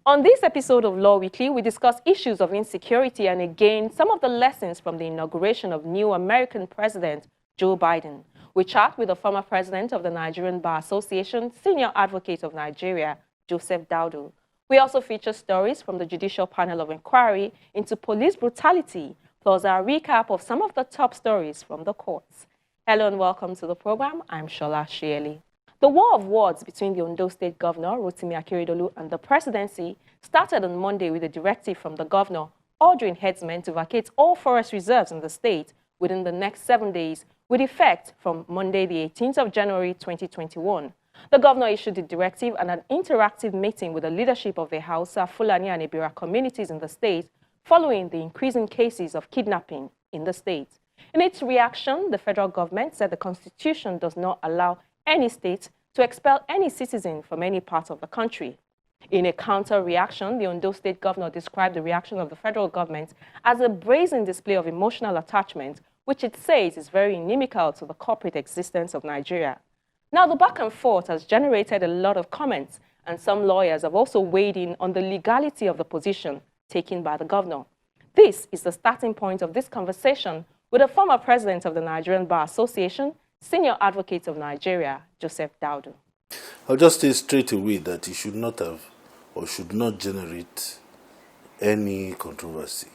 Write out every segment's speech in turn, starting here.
On this episode of Law Weekly, we discuss issues of insecurity and again, some of the lessons from the inauguration of new American President Joe Biden. We chat with the former president of the Nigerian Bar Association, senior advocate of Nigeria, Joseph Daudu. We also feature stories from the Judicial Panel of Inquiry into police brutality, plus our recap of some of the top stories from the courts. Hello and welcome to the program. I'm Shola Shieli. The war of words between the Ondo State Governor, Rotimi Akeredolu, and the presidency started on Monday with a directive from the governor ordering headsmen to vacate all forest reserves in the state within the next 7 days, with effect from Monday, the 18th of January 2021. The governor issued the directive at an interactive meeting with the leadership of the Hausa, Fulani, and Ibira communities in the state following the increasing cases of kidnapping in the state. In its reaction, the federal government said the constitution does not allow any state to expel any citizen from any part of the country. In a counter-reaction, the Ondo State governor described the reaction of the federal government as a brazen display of emotional attachment, which it says is very inimical to the corporate existence of Nigeria. Now, the back and forth has generated a lot of comments, and some lawyers have also weighed in on the legality of the position taken by the governor. This is the starting point of this conversation with the former president of the Nigerian Bar Association, senior advocate of Nigeria, Joseph Daudu. I'll just say straight away that it should not have or should not generate any controversy.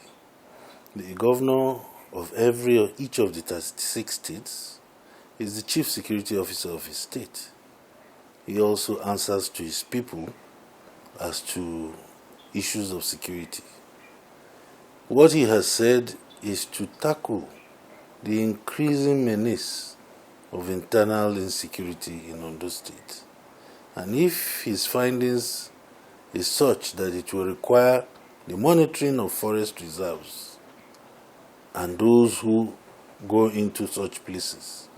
The governor of each of the 36 states is the chief security officer of his state. He also answers to his people as to issues of security. What he has said is to tackle the increasing menace of internal insecurity in Ondo State. And if his findings is such that it will require the monitoring of forest reserves and those who go into such places,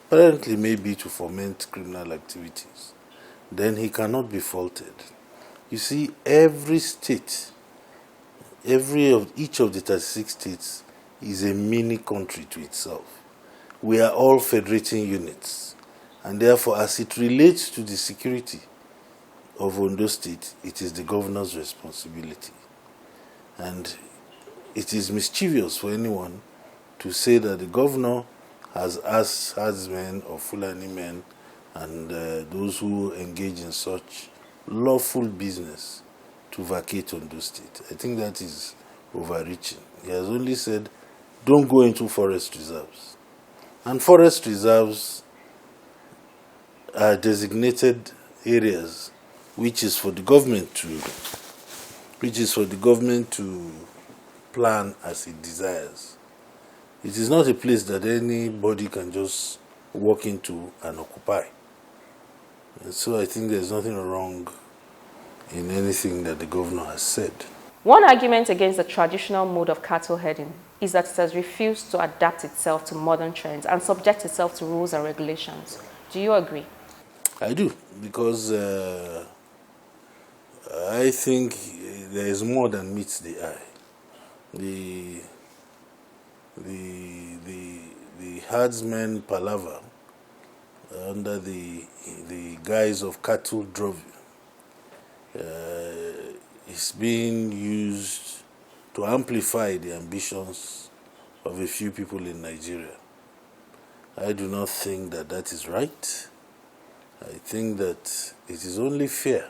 apparently maybe to foment criminal activities, then he cannot be faulted. You see, every state, each of the 36 states is a mini country to itself. We are all federating units, and therefore, as it relates to the security of Ondo State, it is the governor's responsibility. And it is mischievous for anyone to say that the governor has asked herdsmen or Fulani men and those who engage in such lawful business to vacate Ondo State. I think that is overreaching. He has only said, don't go into forest reserves. And forest reserves are designated areas which is for the government to plan as it desires. It is not a place that anybody can just walk into and occupy. And so I think there's nothing wrong in anything that the governor has said. One argument against the traditional mode of cattle herding is that it has refused to adapt itself to modern trends and subject itself to rules and regulations. Do you agree? I do, because I think there is more than meets the eye. The herdsmen palaver under the guise of cattle droving is being used to amplify the ambitions of a few people in Nigeria. I do not think that that is right. I think that it is only fair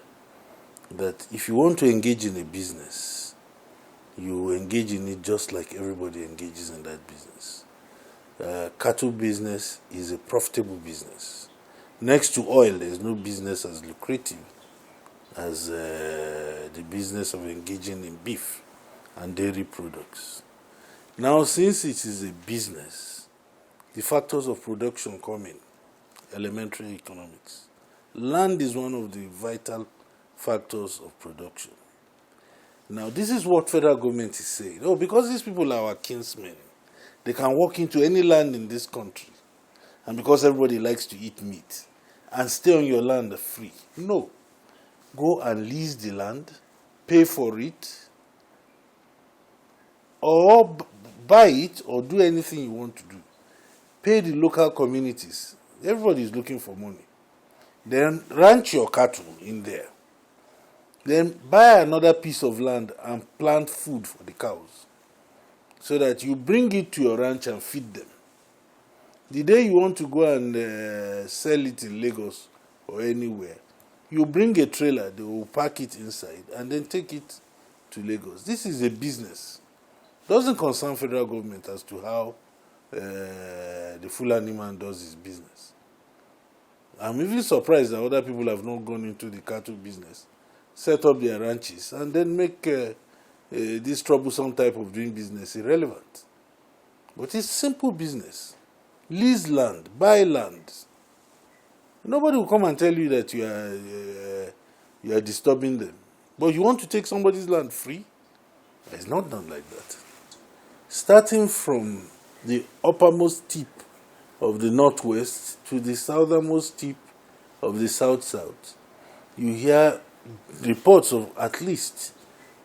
that if you want to engage in a business, you engage in it just like everybody engages in that business. Cattle business is a profitable business. Next to oil, there is no business as lucrative as the business of engaging in beef and dairy products. Now, since it is a business, the factors of production come in. Elementary economics. Land is one of the vital factors of production. Now, this is what federal government is saying. Oh, because these people are our kinsmen, they can walk into any land in this country, and because everybody likes to eat meat, and stay on your land free. No. Go and lease the land, pay for it, or buy it, or do anything you want to do. Pay the local communities. Everybody is looking for money. Then ranch your cattle in there. Then buy another piece of land and plant food for the cows so that you bring it to your ranch and feed them. The day you want to go and sell it in Lagos or anywhere, you bring a trailer, they will pack it inside and then take it to Lagos. This is a business. Doesn't concern federal government as to how the Fulani man does his business. I'm even surprised that other people have not gone into the cattle business, set up their ranches, and then make this troublesome type of doing business irrelevant. But it's simple business. Lease land, buy land. Nobody will come and tell you that you are disturbing them. But you want to take somebody's land free? It's not done like that. Starting from the uppermost tip of the northwest to the southernmost tip of the south-south, you hear reports of at least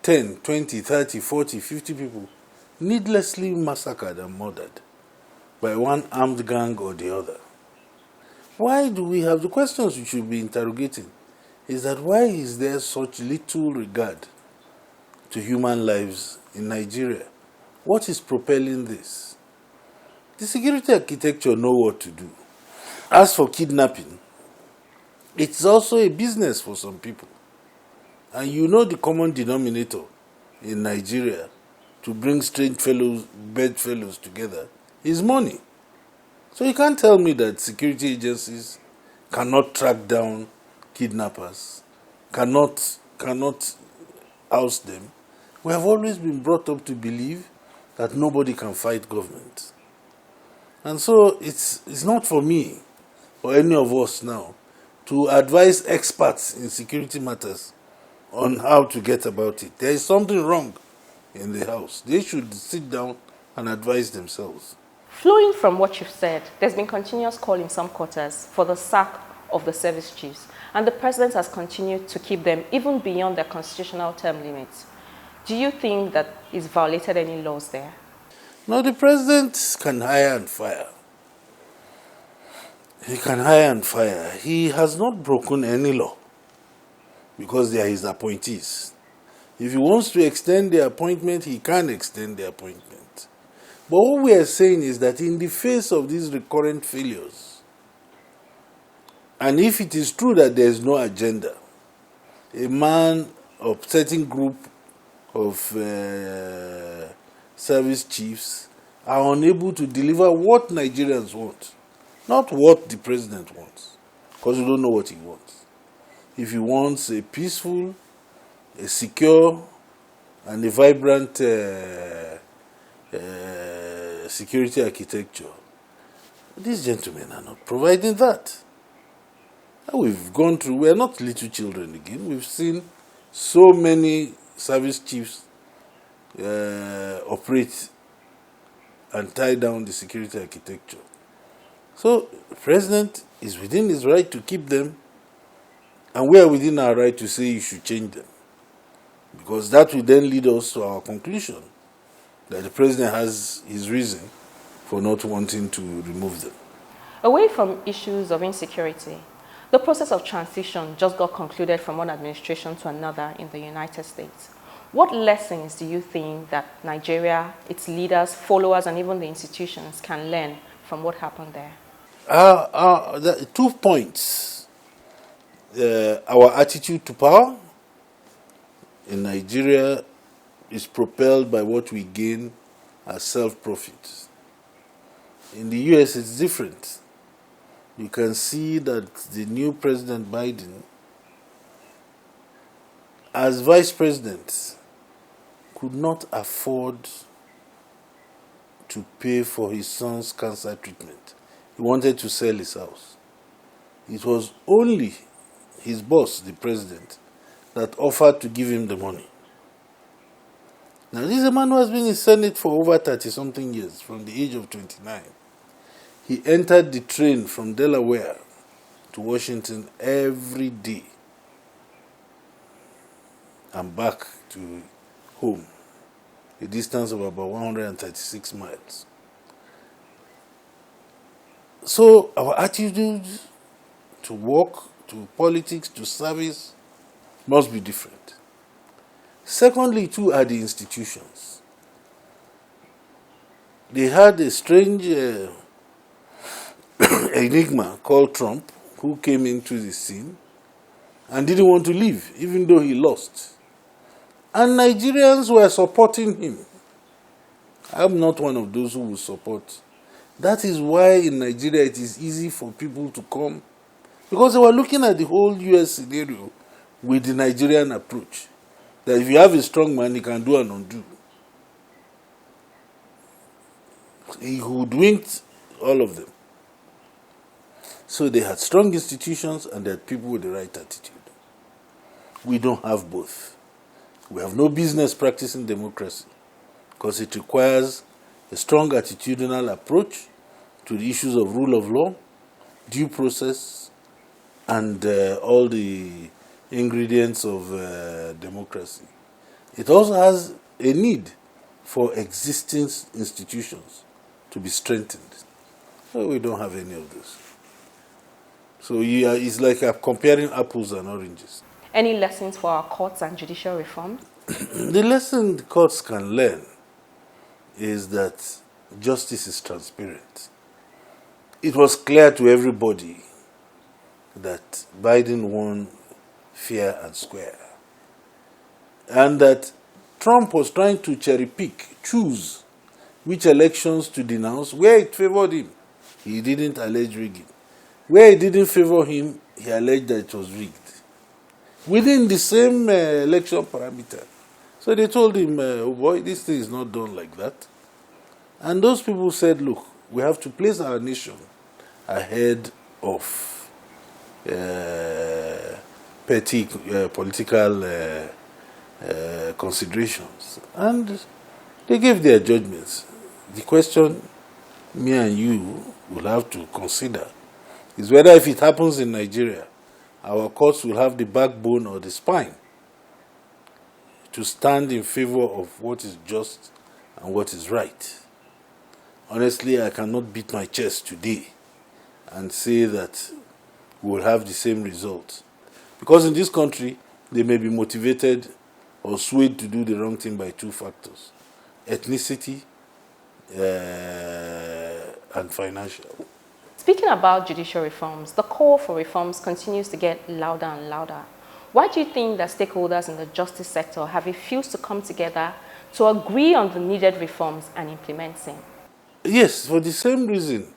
10, 20, 30, 40, 50 people needlessly massacred and murdered by one armed gang or the other. Why do we have the questions we should be interrogating? Is that why is there such little regard to human lives in Nigeria? What is propelling this? The security architecture know what to do. As for kidnapping, it's also a business for some people. And you know the common denominator in Nigeria to bring strange fellows, bedfellows together is money. So you can't tell me that security agencies cannot track down kidnappers, cannot oust them. We have always been brought up to believe that nobody can fight government. And so it's not for me or any of us now to advise experts in security matters on how to get about it. There is something wrong in the house. They should sit down and advise themselves. Flowing from what you've said, there's been continuous call in some quarters for the sack of the service chiefs, and the president has continued to keep them even beyond their constitutional term limits. Do you think that he's violated any laws there? Now, the president can hire and fire. He can hire and fire. He has not broken any law because they are his appointees. If he wants to extend the appointment, he can extend the appointment. But what we are saying is that in the face of these recurrent failures, and if it is true that there is no agenda, a man of certain group of service chiefs are unable to deliver what Nigerians want, not what the president wants, because we don't know what he wants. If he wants a peaceful, a secure, and a vibrant security architecture, these gentlemen are not providing that. And we've gone through, we are not little children again. We've seen so many service chiefs operate and tie down the security architecture. So the president is within his right to keep them, and we are within our right to say you should change them. Because that will then lead us to our conclusion that the president has his reason for not wanting to remove them. Away from issues of insecurity, the process of transition just got concluded from one administration to another in the United States. What lessons do you think that Nigeria, its leaders, followers, and even the institutions can learn from what happened there? 2 points. Our attitude to power in Nigeria is propelled by what we gain as self-profit. In the US, it's different. You can see that the new President Biden, as vice president, could not afford to pay for his son's cancer treatment. He wanted to sell his house. It was only his boss, the president, that offered to give him the money. Now, this is a man who has been in Senate for over 30-something years, from the age of 29. He entered the train from Delaware to Washington every day and back to home, a distance of about 136 miles. So our attitude to work, to politics, to service Must be different. Secondly, too, are the institutions. They had a strange enigma called Trump, who came into the scene and didn't want to leave, even though he lost. And Nigerians were supporting him. I'm not one of those who will support. That is why in Nigeria it is easy for people to come, because they were looking at the whole US scenario with the Nigerian approach. That if you have a strong man, he can do and undo. He hoodwinked all of them. So they had strong institutions and they had people with the right attitude. We don't have both. We have no business practicing democracy because it requires a strong attitudinal approach to the issues of rule of law, due process, and all the ingredients of democracy. It also has a need for existing institutions to be strengthened. So we don't have any of those. So it's like comparing apples and oranges. Any lessons for our courts and judicial reforms? The lesson the courts can learn is that justice is transparent. It was clear to everybody that Biden won fair and square, and that Trump was trying to choose which elections to denounce where it favored him. He didn't allege rigging. Where it didn't favor him, he alleged that it was rigged. Within the same election parameter. So they told him, oh boy, this thing is not done like that. And those people said, look, we have to place our nation ahead of petty political considerations. And they gave their judgments. The question me and you will have to consider is whether if it happens in Nigeria, our courts will have the backbone or the spine to stand in favor of what is just and what is right. Honestly, I cannot beat my chest today and say that we will have the same result. Because in this country, they may be motivated or swayed to do the wrong thing by two factors: ethnicity and financial. Speaking about judicial reforms, the call for reforms continues to get louder and louder. Why do you think that stakeholders in the justice sector have refused to come together to agree on the needed reforms and implement them? Yes, for the same reason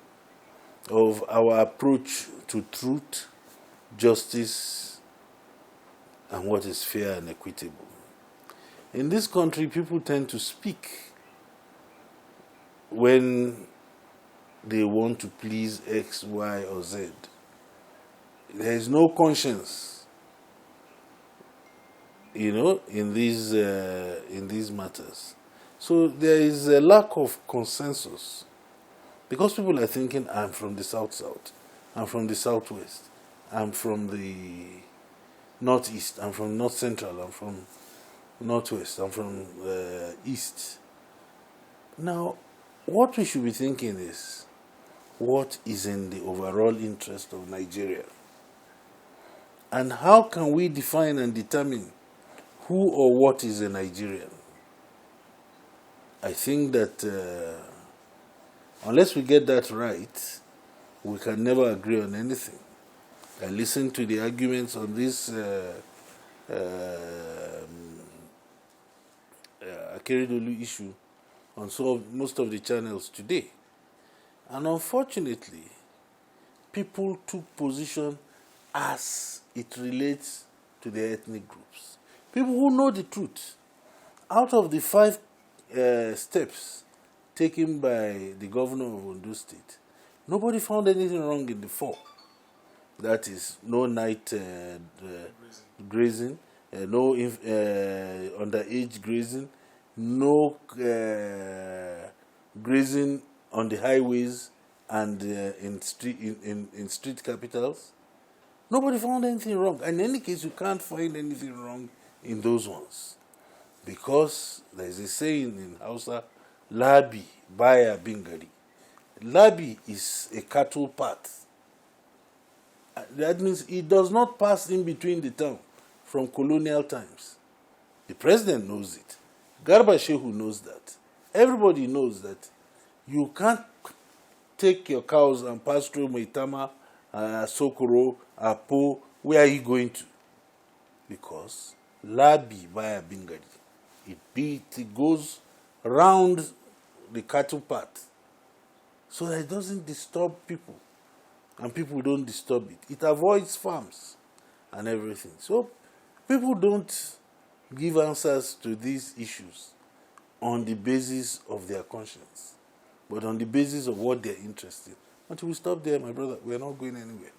of our approach to truth, justice, and what is fair and equitable. In this country, people tend to speak when they want to please X, Y, or Z. There is no conscience, in these matters. So there is a lack of consensus because people are thinking, I'm from the South-South, I'm from the Southwest, I'm from the Northeast, I'm from North Central, I'm from Northwest, I'm from East. Now, what we should be thinking is, what is in the overall interest of Nigeria? And how can we define and determine who or what is a Nigerian? I think that unless we get that right, we can never agree on anything. I listened to the arguments on this Akeredolu issue on most of the channels today. And unfortunately, people took position as it relates to the ethnic groups. People who know the truth. Out of the 5 steps taken by the governor of Ondo State, nobody found anything wrong in the 4. That is, no night grazing, no underage grazing, no grazing on the highways and in street capitals. Nobody found anything wrong. And in any case, you can't find anything wrong in those ones. Because there is a saying in Hausa, Labi, Baya Bingari. Labi is a cattle path. That means it does not pass in between the town from colonial times. The president knows it. Garba Shehu knows that. Everybody knows that you can't take your cows and pass through Maitama, Sokoro, Apo. Where are you going to? Because Labi via Bingadi. It goes round the cattle path so that it doesn't disturb people. And people don't disturb it. It avoids farms and everything. So people don't give answers to these issues on the basis of their conscience, but on the basis of what they're interested in. Until we stop there, my brother, we're not going anywhere.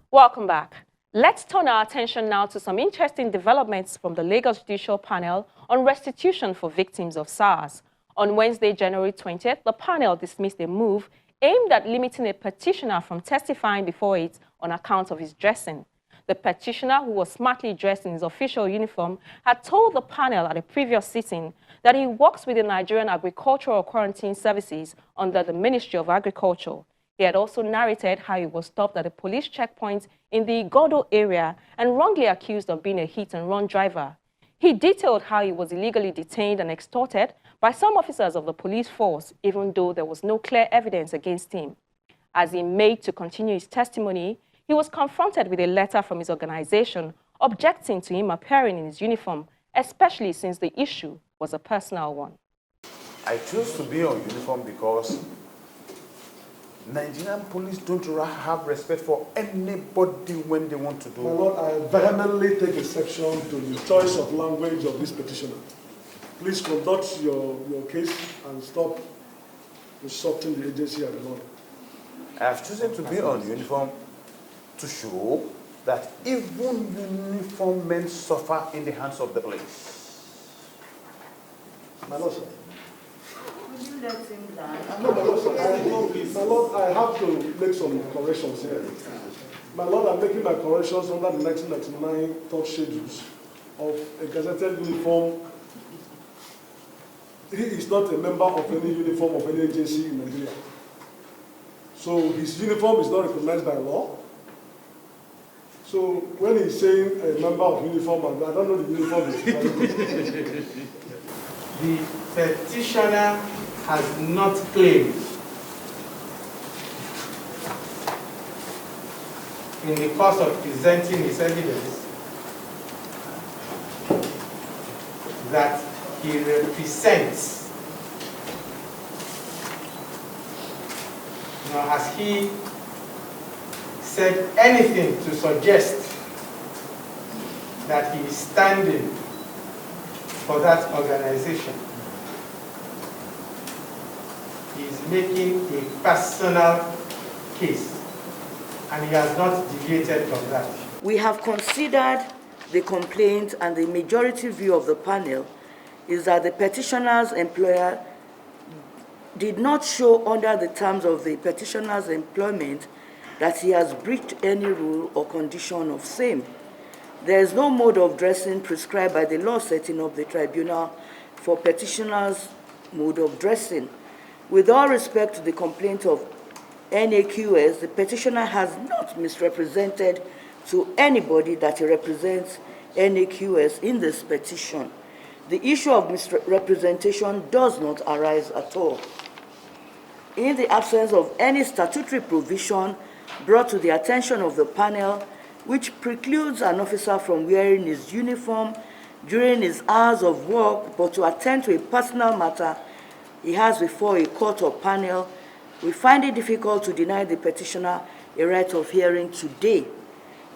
Welcome back. Let's turn our attention now to some interesting developments from the Lagos Judicial Panel on restitution for victims of SARS. On Wednesday, January 20th, the panel dismissed a move aimed at limiting a petitioner from testifying before it on account of his dressing. The petitioner, who was smartly dressed in his official uniform, had told the panel at a previous sitting that he works with the Nigerian Agricultural Quarantine Services under the Ministry of Agriculture. He had also narrated how he was stopped at a police checkpoint in the Igodo area and wrongly accused of being a hit-and-run driver. He detailed how he was illegally detained and extorted by some officers of the police force, even though there was no clear evidence against him. As he made to continue his testimony, he was confronted with a letter from his organization objecting to him appearing in his uniform, especially since the issue was a personal one. I chose to be on uniform because Nigerian police don't have respect for anybody when they want to do. My Lord, I vehemently take exception to the choice of language of this petitioner. Please conduct your case and stop insulting the agency and the law. I have chosen to be on uniform to show that even uniform men suffer in the hands of the police. My Lord, sir. Would you let him down? No, my Lord, sir. My Lord, I have to make some corrections here. My Lord, I'm making my corrections under the 1999 third schedules of a gazetted uniform. He is not a member of any uniform of any agency in Nigeria. So his uniform is not recognized by law. So when he's saying a member of uniform, I don't know the uniform is. The petitioner has not claimed in the course of presenting his evidence that he represents, nor has he said anything to suggest that he is standing for that organization. He is making a personal case, and he has not deviated from that. We have considered the complaint, and the majority view of the panel is that the petitioner's employer did not show under the terms of the petitioner's employment that he has breached any rule or condition of same. There is no mode of dressing prescribed by the law setting of the tribunal for petitioner's mode of dressing. With all respect to the complaint of NAQS, the petitioner has not misrepresented to anybody that he represents NAQS in this petition. The issue of misrepresentation does not arise at all. In the absence of any statutory provision brought to the attention of the panel which precludes an officer from wearing his uniform during his hours of work but to attend to a personal matter he has before a court or panel, we find it difficult to deny the petitioner a right of hearing today.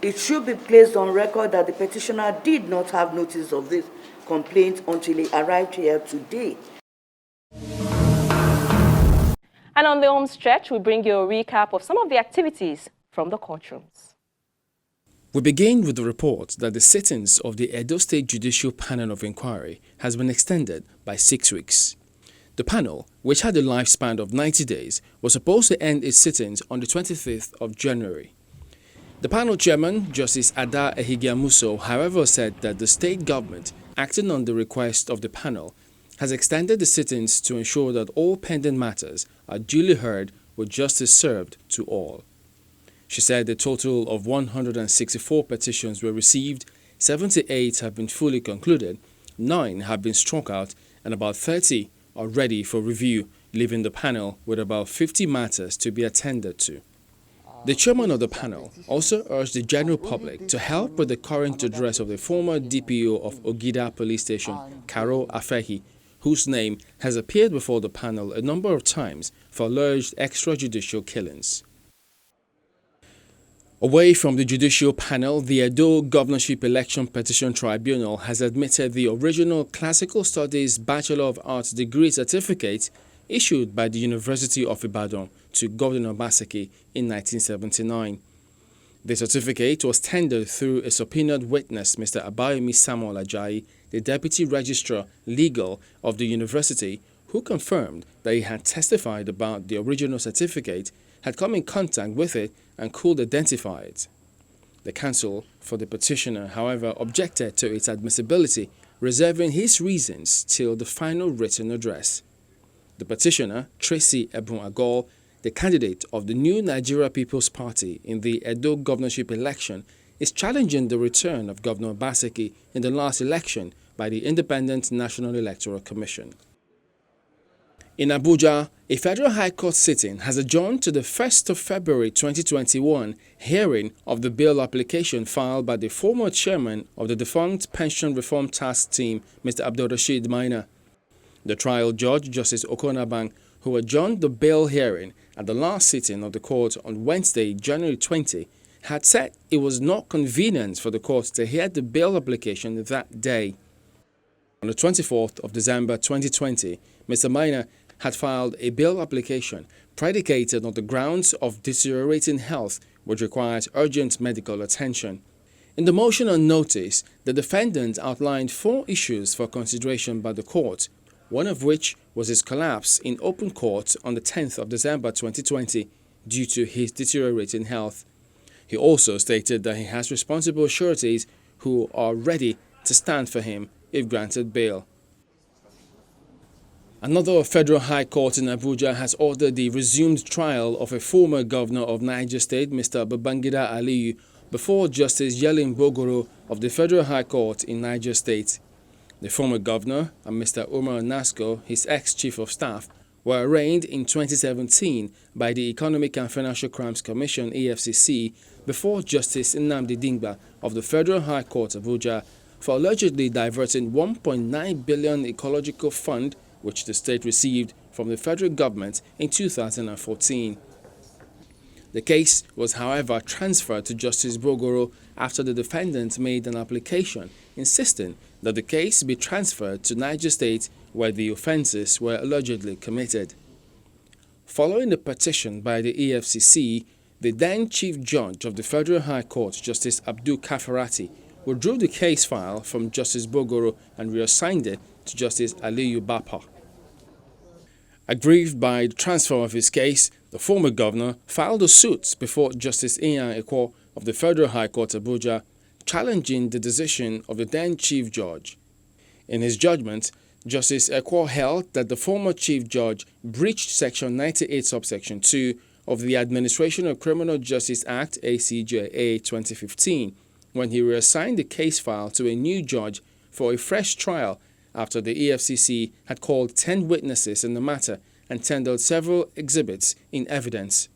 It should be placed on record that the petitioner did not have notice of this complaint until he arrived here today. And on the home stretch, we bring you a recap of some of the activities from the courtrooms. We begin with the report that the sittings of the Edo State Judicial Panel of Inquiry has been extended by 6 weeks. The panel, which had a lifespan of 90 days, was supposed to end its sittings on the 25th of January. The panel chairman, Justice Ada Ehigiamuso, however, said that the state government, acting on the request of the panel, has extended the sittings to ensure that all pending matters are duly heard with justice served to all. She said a total of 164 petitions were received, 78 have been fully concluded, 9 have been struck out, and about 30 are ready for review, leaving the panel with about 50 matters to be attended to. The chairman of the panel also urged the general public to help with the current address of the former DPO of Ogida Police Station, Karo Afehi, whose name has appeared before the panel a number of times for alleged extrajudicial killings. Away from the judicial panel, the Edo Governorship Election Petition Tribunal has admitted the original Classical Studies Bachelor of Arts degree certificate issued by the University of Ibadan to Governor Obaseki in 1979. The certificate was tendered through a subpoenaed witness, Mr. Abayomi Samuel Ajayi, the Deputy Registrar Legal of the university, who confirmed that he had testified about the original certificate, had come in contact with it and could identify it. The counsel for the petitioner, however, objected to its admissibility, reserving his reasons till the final written address. The petitioner, Tracy Ebun Agol, the candidate of the New Nigeria People's Party in the Edo governorship election, is challenging the return of Governor Obaseki in the last election by the Independent National Electoral Commission. In Abuja, a federal high court sitting has adjourned to the 1st of February 2021 hearing of the bail application filed by the former chairman of the defunct Pension Reform Task Team, Mr. Abdulrasheed Maina. The trial judge, Justice Okonabang, who adjourned the bail hearing at the last sitting of the court on Wednesday, January 20, had said it was not convenient for the court to hear the bail application that day. On the 24th of December 2020, Mr. Maina had filed a bail application predicated on the grounds of deteriorating health which requires urgent medical attention. In the motion on notice, the defendant outlined 4 issues for consideration by the court, one of which was his collapse in open court on the 10th of December 2020 due to his deteriorating health. He also stated that he has responsible sureties who are ready to stand for him if granted bail. Another federal high court in Abuja has ordered the resumed trial of a former governor of Niger State, Mr. Babangida Aliyu, before Justice Yelin Bogoro of the Federal High Court in Niger State. The former governor and Mr. Umar Nasco, his ex-chief of staff, were arraigned in 2017 by the Economic and Financial Crimes Commission (EFCC) before Justice Nnamdi Dingba of the Federal High Court Abuja for allegedly diverting 1.9 billion ecological fund which the state received from the federal government in 2014. The case was, however, transferred to Justice Bogoro after the defendant made an application insisting that the case be transferred to Niger State where the offences were allegedly committed. Following the petition by the EFCC, the then Chief Judge of the Federal High Court, Justice Abdul Kafarati, withdrew the case file from Justice Bogoro and reassigned it to Justice Aliyu Bapa. Aggrieved by the transfer of his case, the former governor filed a suit before Justice Iyan Ekwo of the Federal High Court Abuja, challenging the decision of the then Chief Judge. In his judgment, Justice Ekwo held that the former Chief Judge breached Section 98 subsection 2 of the Administration of Criminal Justice Act ACJA 2015 when he reassigned the case file to a new judge for a fresh trial after the EFCC had called 10 witnesses in the matter and tendered several exhibits in evidence.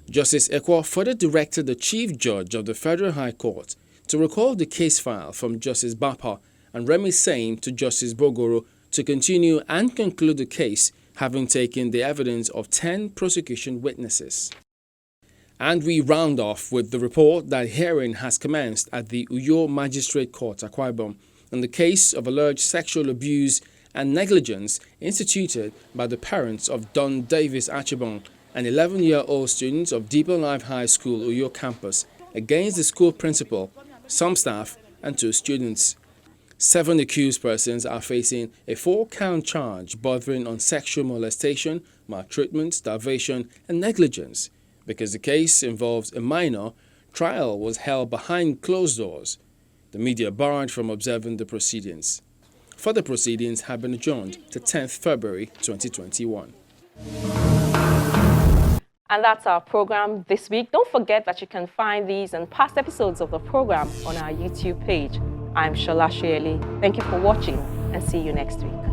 Justice Ekwo further directed the Chief Judge of the Federal High Court to recall the case file from Justice Bapa and remit same to Justice Bogoro to continue and conclude the case, having taken the evidence of 10 prosecution witnesses. And we round off with the report that hearing has commenced at the Uyo Magistrate Court, Akwa Ibom, in the case of alleged sexual abuse and negligence instituted by the parents of Don Davis Achibong, an 11-year-old student of Deeper Life High School, Uyo campus, against the school principal, some staff, and 2 students. 7 accused persons are facing a 4-count charge bordering on sexual molestation, maltreatment, starvation, and negligence. Because the case involves a minor, trial was held behind closed doors. The media barred from observing the proceedings. Further proceedings have been adjourned to 10th February 2021. And that's our program this week. Don't forget that you can find these and past episodes of the program on our YouTube page. I'm Shola Shirley. Thank you for watching and see you next week.